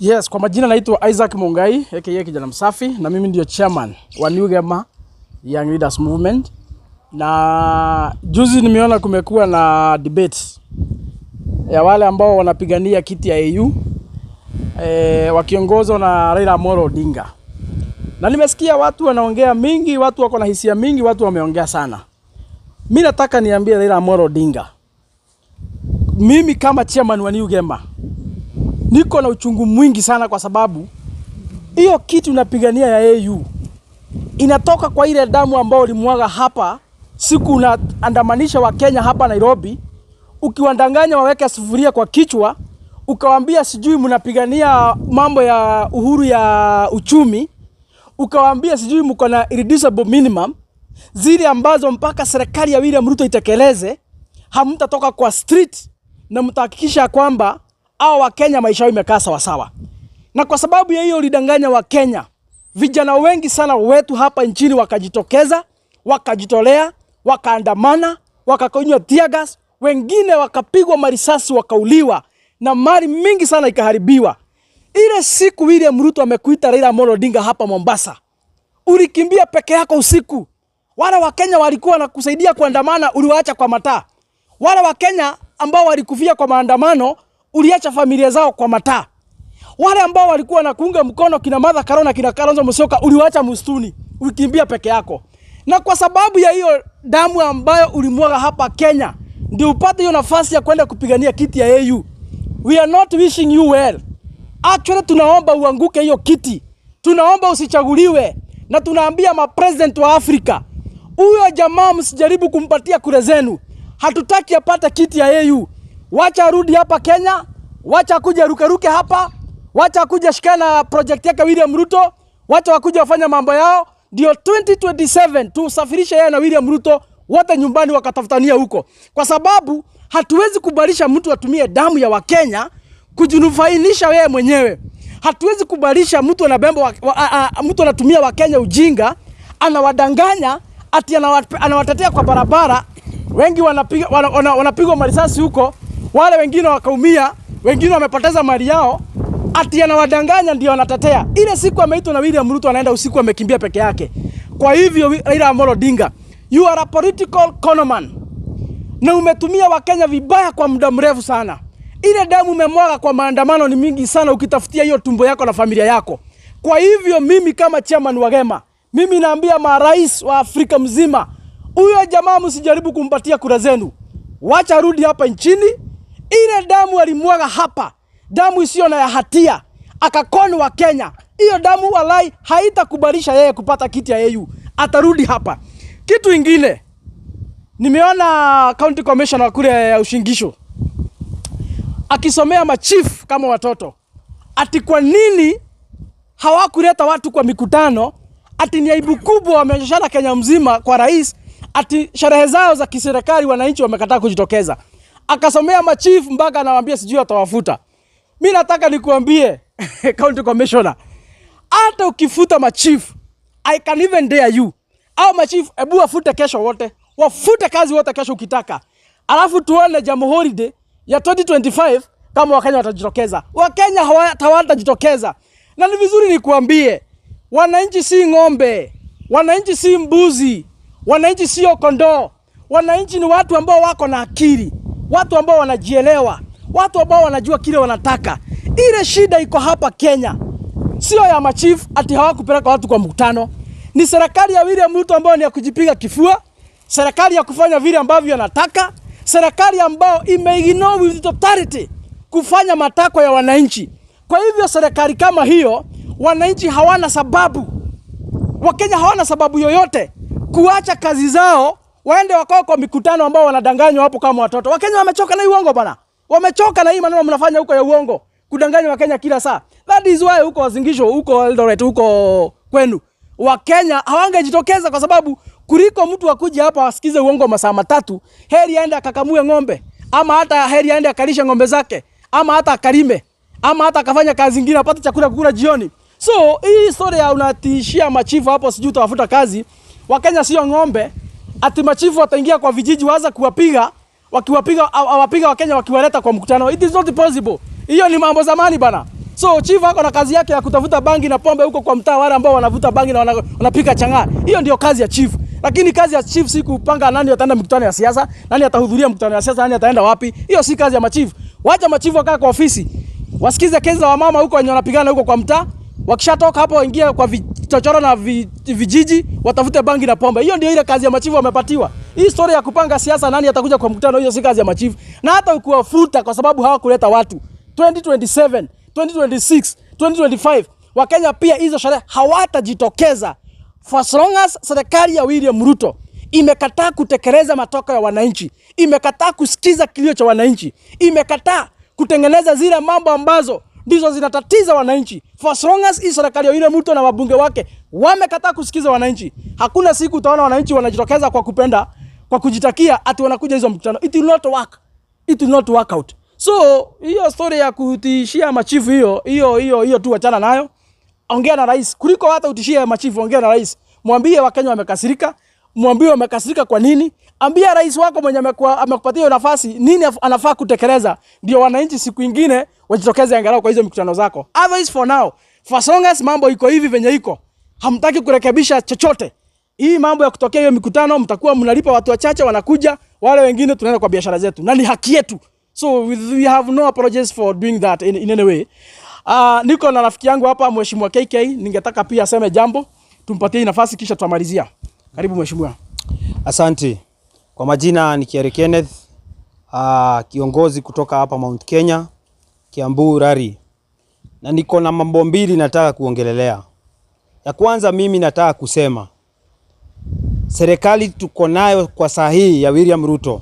Yes, kwa majina naitwa Isaac Mungai, aka kijana msafi, na mimi ndio chairman wa New Gema Young Leaders Movement. Na juzi nimeona kumekuwa na debate ya wale ambao wanapigania kiti ya AU wakiongozwa na Raila Amolo Odinga. Na nimesikia watu wanaongea mingi, watu wako na hisia mingi, watu wameongea sana. Mimi nataka niambie Raila Amolo Odinga, mimi kama chairman wa New Gema niko na uchungu mwingi sana, kwa sababu hiyo kitu unapigania ya AU inatoka kwa ile damu ambao ulimwaga hapa siku unaandamanisha wa Kenya hapa Nairobi, ukiwandanganya waweke sufuria kwa kichwa, ukawaambia sijui mnapigania mambo ya uhuru ya uchumi, ukawaambia sijui mko na irreducible minimum, zile ambazo mpaka serikali ya William Ruto itekeleze, hamtatoka kwa street na mtahakikisha kwamba hao wa Kenya maisha yao imekaa sawa sawa. Na kwa sababu ya hiyo ulidanganya wa Kenya, vijana wengi sana wetu hapa nchini wakajitokeza, wakajitolea, wakaandamana, wakakonywa tear gas, wengine wakapigwa marisasi wakauliwa, na mali mingi sana ikaharibiwa. Ile siku William Ruto amekuita Raila Amolo Odinga hapa Mombasa, ulikimbia peke yako usiku. Wale wa Kenya walikuwa na kusaidia kuandamana, uliwaacha kwa mataa. Wale wa Kenya ambao walikufia kwa maandamano, uliacha familia zao kwa mataa. Wale ambao walikuwa na kuunga mkono kina Martha Karua, kina Kalonzo Musyoka, uliwaacha msituni, ulikimbia peke yako. Na kwa sababu ya hiyo damu ambayo ulimwaga hapa Kenya, ndio upate hiyo nafasi ya kwenda kupigania kiti ya AU. We are not wishing you well. Actually tunaomba uanguke hiyo kiti. Tunaomba usichaguliwe, na tunaambia ma-president wa Afrika, huyo jamaa msijaribu kumpatia kura zenu. Hatutaki apate kiti ya AU. Wacha arudi hapa Kenya, wacha kuja ruke hapa, wacha kuja shikana project yake William Ruto, wacha wakuja wafanya mambo yao, ndio 2027 tusafirisha yeye na William Ruto wote nyumbani wakatafutania huko. Kwa sababu hatuwezi kubalisha mtu atumie damu ya Wakenya kujinufainisha wewe mwenyewe. Hatuwezi kubalisha mtu anabemba mtu anatumia Wakenya ujinga, anawadanganya ati anawatetea kwa barabara, wengi wanapigwa marisasi huko, wale wengine wakaumia, wengine wamepoteza mali yao, ati anawadanganya ndio anatetea. Ile siku ameitwa na William Ruto anaenda usiku amekimbia peke yake. Kwa hivyo Raila Amolo Odinga, you are a political conman, na umetumia Wakenya vibaya kwa muda mrefu sana. Ile damu umemwaga kwa maandamano ni mingi sana, ukitafutia hiyo tumbo yako na familia yako. Kwa hivyo mimi kama chairman wa Gema, mimi naambia marais wa Afrika mzima, huyo jamaa msijaribu kumpatia kura zenu. Wacha rudi hapa nchini. Ile damu alimwaga hapa, damu isiyo na hatia, akakoni wa Kenya. Hiyo damu walai haitakubalisha yeye kupata kiti ya AU. Atarudi hapa. Kitu ingine, nimeona county commissioner kule ya Ushingisho akisomea machief kama watoto, ati kwa nini hawakuleta watu kwa mikutano, ati ni aibu kubwa wameonyeshana Kenya mzima kwa rais, ati sherehe zao za kiserikali wananchi wamekataa kujitokeza. Akasomea machief mpaka anawaambia sijui atawafuta. Mimi nataka nikuambie county commissioner, hata ukifuta machief, I can even dare you, au machief ebu wafute kesho wote, wafute kazi wote kesho ukitaka, alafu tuone Jamhuri Day ya 2025 kama Wakenya watajitokeza. Wakenya hawatajitokeza. Na ni vizuri nikuambie, wananchi si ng'ombe, wananchi si mbuzi, wananchi sio kondoo. Wananchi ni watu ambao wako na akili, watu ambao wanajielewa, watu ambao wanajua kile wanataka. Ile shida iko hapa Kenya sio ya machief ati hawakupeleka watu kwa mkutano. Ni serikali ya William Ruto ambao ni ya kujipiga kifua, serikali ya kufanya vile ambavyo anataka, serikali ambao imeignore with totality kufanya matakwa ya wananchi. Kwa hivyo serikali kama hiyo, wananchi hawana sababu, Wakenya hawana sababu yoyote kuacha kazi zao waende wakao kwa mikutano ambao wanadanganywa hapo kama watoto. Wakenya wamechoka na hii uongo bana. Wamechoka na hii maneno mnafanya huko ya uongo, kudanganya Wakenya kila saa. That is why huko Wazingisho, huko Eldoret, huko kwenu, Wakenya hawangejitokeza, kwa sababu kuliko mtu akuje hapa asikize uongo masaa matatu, heri aende akakamue ng'ombe, ama hata heri aende akalisha ng'ombe zake, ama hata akalime, ama hata akafanya kazi nyingine apate chakula kukula jioni. So hii story ya unatishia machifu hapo sijui utawafuta kazi, Wakenya sio ng'ombe ati machifu wataingia kwa vijiji waanza kuwapiga, wakiwapiga Wakenya wakiwaleta kwa mkutano. It is not possible. Hiyo ni mambo zamani bana. So chief wako na kazi yake ya kutafuta bangi na pombe huko kwa mtaa, wale ambao wanavuta bangi na wanapika chang'aa. Hiyo ndio kazi ya chief. Lakini kazi ya chief si kupanga nani ataenda mkutano ya siasa, nani atahudhuria mkutano ya siasa, nani ataenda wapi. Hiyo si kazi ya machief. Wacha machief wakaa kwa ofisi, wasikize kesi za wamama huko wenye wanapigana huko kwa mtaa. Wakishatoka hapo waingie kwa vichochoro na vijiji, watafute bangi na pombe. Hiyo ndio ile kazi ya machifu wamepatiwa. Hii story ya kupanga siasa nani atakuja kwa mkutano, hiyo si kazi ya machifu. Na hata ukiwafuta kwa sababu hawakuleta watu 2027, 2026, 2025 Wakenya pia hizo sherehe hawatajitokeza for as long as serikali ya William Ruto imekataa kutekeleza matokeo ya wananchi, imekataa kusikiza kilio cha wananchi, imekataa kutengeneza zile mambo ambazo ndizo zinatatiza wananchi. For as long as hii serikali ya William Ruto na wabunge wake wamekataa kusikiza wananchi, hakuna siku utaona wananchi wanajitokeza kwa kupenda, kwa kujitakia ati wanakuja hizo mkutano. It will not work. It will not work out. So hiyo story ya kutishia machifu hiyo tu wachana nayo. Ongea na rais. Kuliko hata utishia machifu, ongea na rais. Mwambie Wakenya wamekasirika. Mwambie wamekasirika kwa nini? Ambia rais wako mwenye amekupatia nafasi nini anafaa kutekeleza, ndio wananchi siku nyingine wajitokeze angalau kwa hizo mikutano zako. Otherwise for now, for as long as mambo iko hivi venye iko, hamtaki kurekebisha chochote. Hii mambo ya kutokea hiyo mikutano, mtakuwa mnalipa watu wachache wanakuja, wale wengine tunaenda kwa biashara zetu. Na ni haki yetu. So we have no apologies for doing that in any way. Niko na rafiki yangu hapa Mheshimiwa KK, ningetaka pia aseme jambo, tumpatie nafasi kisha tutamalizia. Karibu Mheshimiwa. Asante. Kwa majina ni Kiere Kenneth, kiongozi kutoka hapa Mount Kenya, Kiambu Rari. Na niko na mambo mbili nataka kuongelelea. Ya kwanza, mimi nataka kusema serikali tuko nayo kwa sahihi ya William Ruto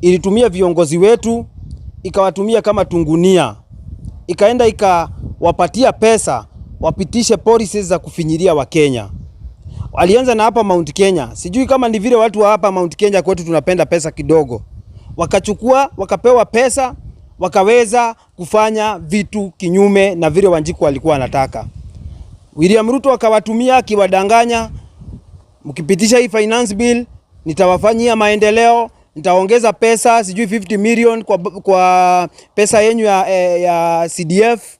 ilitumia viongozi wetu, ikawatumia kama tungunia, ikaenda ikawapatia pesa wapitishe policies za kufinyiria wa Kenya. Walianza na hapa Mount Kenya. Sijui kama ni vile watu wa hapa Mount Kenya kwetu tunapenda pesa kidogo. Wakachukua, wakapewa pesa, wakaweza kufanya vitu kinyume na vile Wanjiku walikuwa wanataka. William Ruto akawatumia akiwadanganya, mkipitisha hii finance bill nitawafanyia maendeleo, nitaongeza pesa sijui 50 million kwa pesa yenu ya CDF.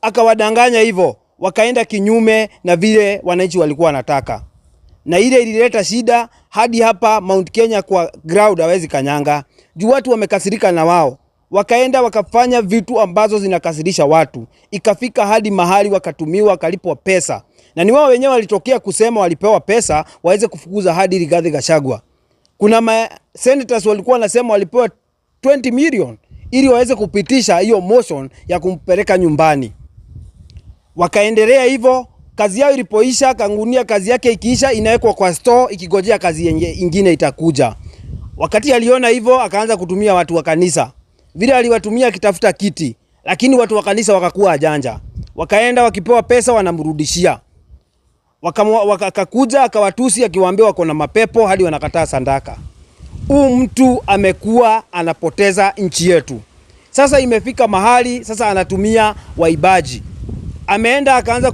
Akawadanganya hivyo, wakaenda kinyume na vile wananchi walikuwa wanataka. Na ile ilileta shida hadi hapa Mount Kenya kwa ground hawezi kanyanga. Juu watu wamekasirika na wao. Wakaenda wakafanya vitu ambazo zinakasirisha watu. Ikafika hadi mahali wakatumiwa, wakalipwa pesa. Na ni wao wenyewe walitokea kusema walipewa pesa waweze kufukuza hadi Rigathi Gachagua. Kuna senators walikuwa wanasema walipewa 20 million ili waweze kupitisha hiyo motion ya kumpeleka nyumbani. Wakaendelea hivyo, kazi yao ilipoisha, Kangunia kazi yake ikiisha inawekwa kwa store ikigojea kazi nyingine itakuja. Wakati aliona hivyo akaanza kutumia watu wa kanisa. Vile aliwatumia akitafuta kiti, lakini watu wa kanisa wakakuwa ajanja. Wakaenda wakipewa pesa wanamrudishia. Wakakuja akawatusi akiwaambia wako na mapepo hadi wanakataa sadaka. Huyu mtu amekuwa anapoteza nchi yetu. Sasa imefika mahali sasa anatumia waibaji. Ameenda akaanza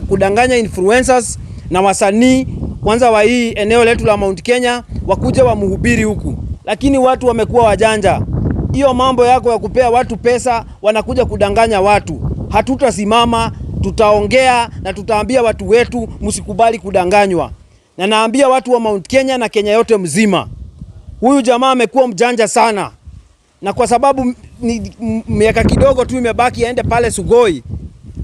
kudanganya influencers na wasanii kwanza wa hii eneo letu la Mount Kenya wakuja wamhubiri huku. Lakini watu wamekuwa wajanja. Hiyo mambo yako ya kupea watu pesa wanakuja kudanganya watu. Hatutasimama, tutaongea na tutaambia watu wetu msikubali kudanganywa. Na naambia watu wa Mount Kenya na Kenya yote mzima, huyu jamaa amekuwa mjanja sana. Na kwa sababu miaka kidogo tu imebaki aende pale Sugoi,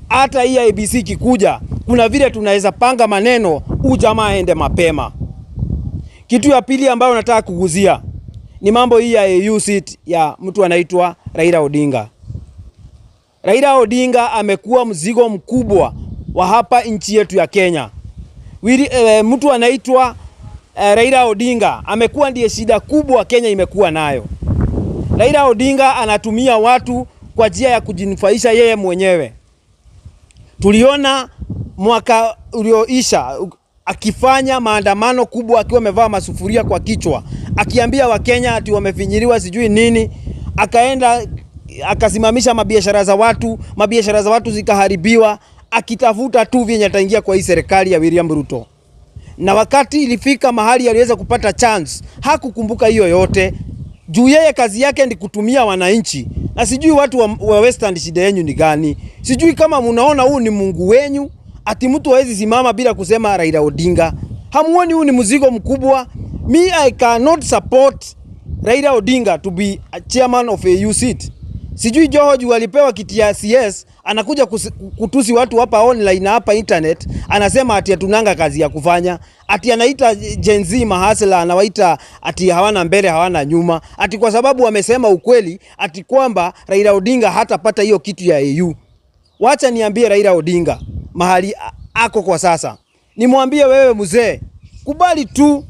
hata hii IEBC kikuja, kuna vile tunaweza panga maneno huyu jamaa aende mapema. Kitu ya pili ambayo nataka kuguzia ni mambo hii ya AU seat ya mtu anaitwa Raila Odinga. Raila Odinga amekuwa mzigo mkubwa wa hapa nchi yetu ya Kenya. Mtu anaitwa Raila Odinga amekuwa ndiye shida kubwa Kenya imekuwa nayo. Raila Odinga anatumia watu kwa njia ya kujinufaisha yeye mwenyewe. Tuliona mwaka ulioisha akifanya maandamano kubwa akiwa amevaa masufuria kwa kichwa, akiambia Wakenya ati wamefinyiliwa sijui nini. Akaenda akasimamisha mabiashara za watu zikaharibiwa, akitafuta tu vyenye ataingia kwa hii serikali ya William Ruto. Na wakati ilifika mahali aliweza kupata chance, hakukumbuka hiyo yote. Juu yeye kazi yake ni kutumia wananchi. Na sijui watu wa Western shida yenu ni gani? Sijui kama mnaona huu ni Mungu wenyu, ati mtu hawezi simama bila kusema Raila Odinga. Hamuoni huu ni mzigo mkubwa? Me, I cannot support Raila Odinga to be a chairman of a AU seat. Sijui George walipewa kiti ya CS, anakuja kutusi watu hapa online na hapa internet, anasema ati hatunanga kazi ya kufanya, ati anaita Gen Z mahasla, anawaita ati hawana mbele hawana nyuma, ati kwa sababu wamesema ukweli, ati kwamba Raila Odinga hatapata hiyo kitu ya AU. Wacha niambie Raila Odinga mahali ako kwa sasa. Nimwambie wewe mzee, kubali tu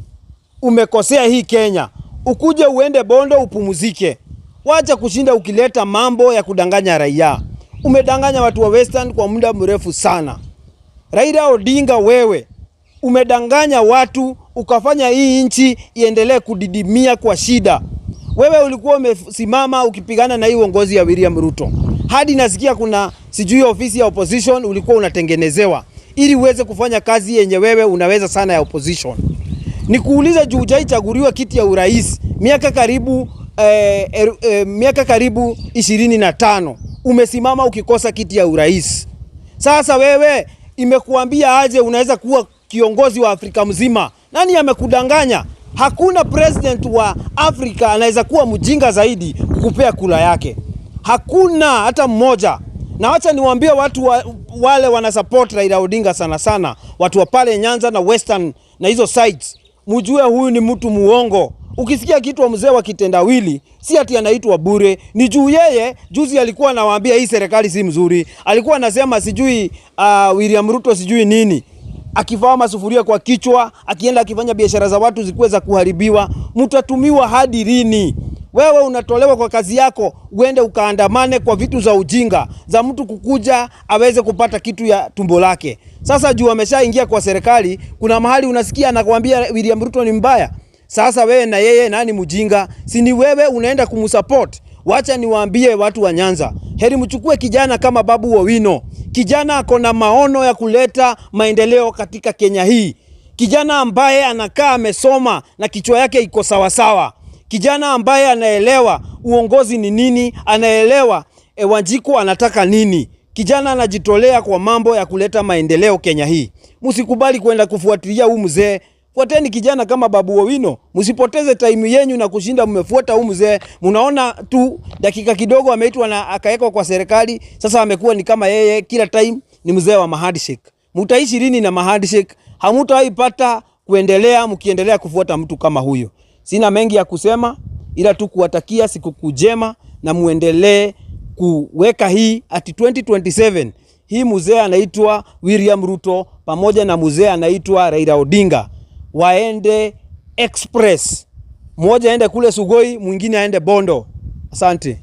umekosea hii Kenya. Ukuje uende Bondo upumuzike. Wacha kushinda ukileta mambo ya kudanganya raia. Umedanganya watu wa Western kwa muda mrefu sana. Raila Odinga wewe, umedanganya watu, ukafanya hii nchi iendelee kudidimia kwa shida. Wewe ulikuwa umesimama ukipigana na hii uongozi ya William Ruto. Hadi nasikia kuna sijui ofisi ya opposition ulikuwa unatengenezewa ili uweze kufanya kazi yenye wewe unaweza sana ya opposition. Nikuuliza juu hujaichaguliwa kiti ya urais miaka karibu 25 umesimama ukikosa kiti ya urais. Sasa wewe imekuambia aje unaweza kuwa kiongozi wa Afrika mzima? Nani amekudanganya? Hakuna president wa Afrika anaweza kuwa mjinga zaidi kukupea kula yake. Hakuna hata mmoja. Na wacha niwaambie watu wale wana support Raila Odinga sana sana, watu wa pale Nyanza na Western na hizo sites, mjue huyu ni mtu muongo. Ukisikia kitu wa mzee wa kitendawili, si ati anaitwa bure. Ni juu yeye juzi alikuwa anawaambia hii serikali si mzuri. Alikuwa anasema sijui William Ruto sijui nini. Akivaa masufuria kwa kichwa, akienda akifanya biashara za watu zikuwe za kuharibiwa. Mtatumiwa hadi lini? Wewe unatolewa kwa kazi yako, uende ukaandamane kwa vitu za ujinga, za mtu kukuja aweze kupata kitu ya tumbo lake. Sasa juu ameshaingia kwa serikali, kuna mahali unasikia anakuambia William Ruto ni mbaya. Sasa wewe na yeye nani mjinga? Si ni wewe unaenda kumsupport? Wacha niwaambie watu wa Nyanza, heri mchukue kijana kama Babu Owino. Kijana ako na maono ya kuleta maendeleo katika Kenya hii. Kijana ambaye anakaa amesoma na kichwa yake iko sawa sawa. Kijana ambaye anaelewa uongozi ni nini, anaelewa Wanjiku anataka nini. Kijana anajitolea kwa mambo ya kuleta maendeleo Kenya hii. Msikubali kwenda kufuatilia huyu mzee. Fuateni kijana kama Babu Owino. Msipoteze time yenu na kushinda mmefuata huyu mzee. Mnaona tu dakika kidogo ameitwa na akawekwa kwa serikali. Sasa amekuwa ni kama yeye kila time ni mzee wa handshake. Mtaishi lini na handshake? Hamtaipata kuendelea mkiendelea kufuata mtu kama huyo. Sina mengi ya kusema ila tu kuwatakia siku njema na muendelee kuweka hii ati 2027. Hii mzee anaitwa William Ruto pamoja na mzee anaitwa Raila Odinga waende express. Mmoja aende kule Sugoi, mwingine aende Bondo. Asante.